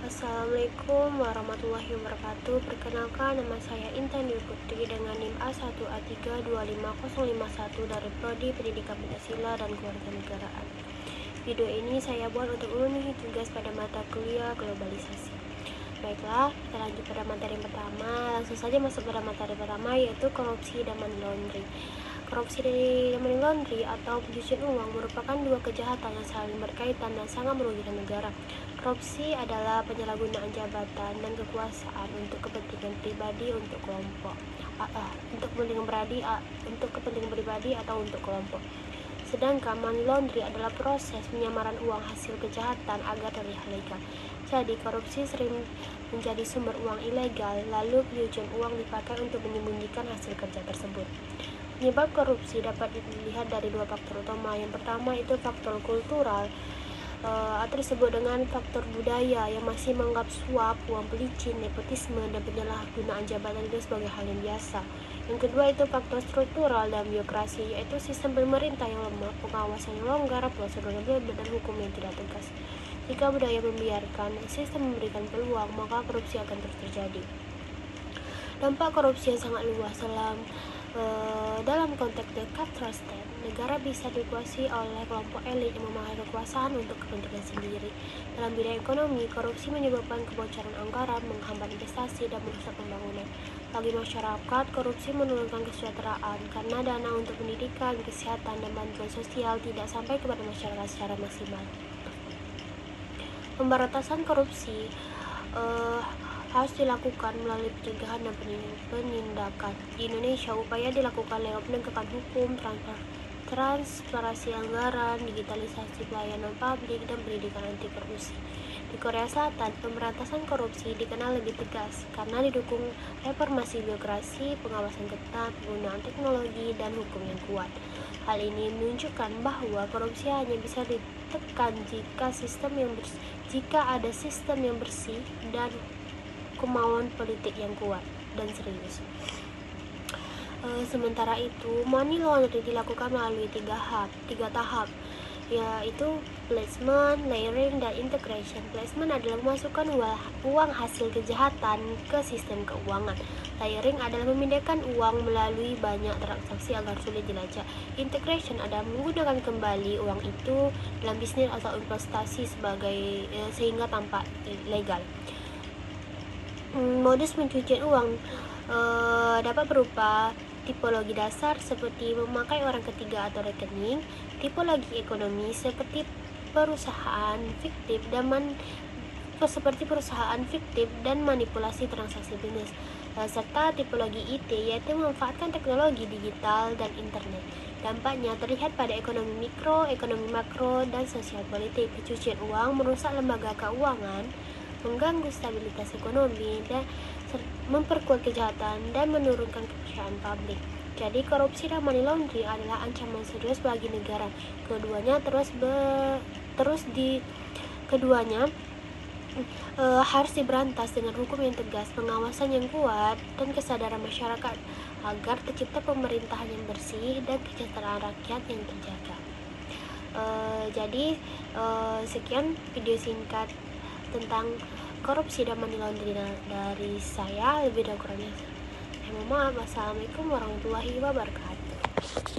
Assalamualaikum warahmatullahi wabarakatuh. Perkenalkan, nama saya Intan Dwi Putri dengan NIM A1A325051 dari Prodi Pendidikan Pancasila dan Kewarganegaraan. Video ini saya buat untuk memenuhi tugas pada mata kuliah globalisasi. Baiklah, kita lanjut pada materi pertama. Langsung saja masuk pada materi pertama, yaitu korupsi dan money laundering. Korupsi dan money laundering atau pencucian uang merupakan dua kejahatan yang saling berkaitan dan sangat merugikan negara. Korupsi adalah penyalahgunaan jabatan dan kekuasaan untuk kepentingan pribadi untuk kelompok, untuk kepentingan pribadi atau untuk kelompok. Sedangkan money laundering adalah proses penyamaran uang hasil kejahatan agar terlihat legal. Jadi korupsi sering menjadi sumber uang ilegal, lalu pencucian uang dipakai untuk menyembunyikan hasil kerja tersebut. Penyebab korupsi dapat dilihat dari dua faktor utama. Yang pertama itu faktor kultural, atau disebut dengan faktor budaya yang masih menganggap suap, uang pelicin, nepotisme, dan penyalahgunaan jabatan itu sebagai hal yang biasa. Yang kedua itu faktor struktural dan birokrasi, yaitu sistem pemerintah yang lemah, pengawasan yang longgar, prosedur yang berbeda, dan hukum yang tidak tegas. Jika budaya membiarkan, sistem memberikan peluang, maka korupsi akan terus terjadi. Dampak korupsi yang sangat luas dalam konteks the cutthroat state, negara bisa dikuasai oleh kelompok elit yang memakai kekuasaan untuk kepentingan sendiri. Dalam bidang ekonomi, korupsi menyebabkan kebocoran anggaran, menghambat investasi, dan merusak pembangunan. Bagi masyarakat, korupsi menurunkan kesejahteraan karena dana untuk pendidikan, kesehatan, dan bantuan sosial tidak sampai kepada masyarakat secara maksimal. Pemberantasan korupsi harus dilakukan melalui pencegahan dan penindakan. Di Indonesia, upaya dilakukan lewat penegakan hukum, transparansi anggaran, digitalisasi pelayanan publik, dan pendidikan anti korupsi. Di Korea Selatan, pemberantasan korupsi dikenal lebih tegas karena didukung reformasi birokrasi, pengawasan ketat, penggunaan teknologi, dan hukum yang kuat. Hal ini menunjukkan bahwa korupsi hanya bisa ditekan jika ada sistem yang bersih dan kemauan politik yang kuat dan serius. Sementara itu, money laundering dilakukan melalui tiga tahap, yaitu placement, layering, dan integration. Placement adalah memasukkan uang hasil kejahatan ke sistem keuangan. Layering adalah memindahkan uang melalui banyak transaksi agar sulit dilacak. Integration adalah menggunakan kembali uang itu dalam bisnis atau investasi sehingga tampak legal. Modus pencucian uang dapat berupa tipologi dasar seperti memakai orang ketiga atau rekening, tipologi ekonomi seperti perusahaan fiktif dan manipulasi transaksi bisnis, serta tipologi IT, yaitu memanfaatkan teknologi digital dan internet. Dampaknya terlihat pada ekonomi mikro, ekonomi makro, dan sosial politik. Pencucian uang merusak lembaga keuangan, mengganggu stabilitas ekonomi, dan memperkuat kejahatan dan menurunkan kepercayaan publik. Jadi korupsi dan money laundering adalah ancaman serius bagi negara. Keduanya harus diberantas dengan hukum yang tegas, pengawasan yang kuat, dan kesadaran masyarakat agar tercipta pemerintahan yang bersih dan kesejahteraan rakyat yang terjaga. Sekian video singkat tentang korupsi dan money laundering dari saya. Lebih dan kurangnya saya mohon maaf. Wassalamualaikum warahmatullahi wabarakatuh.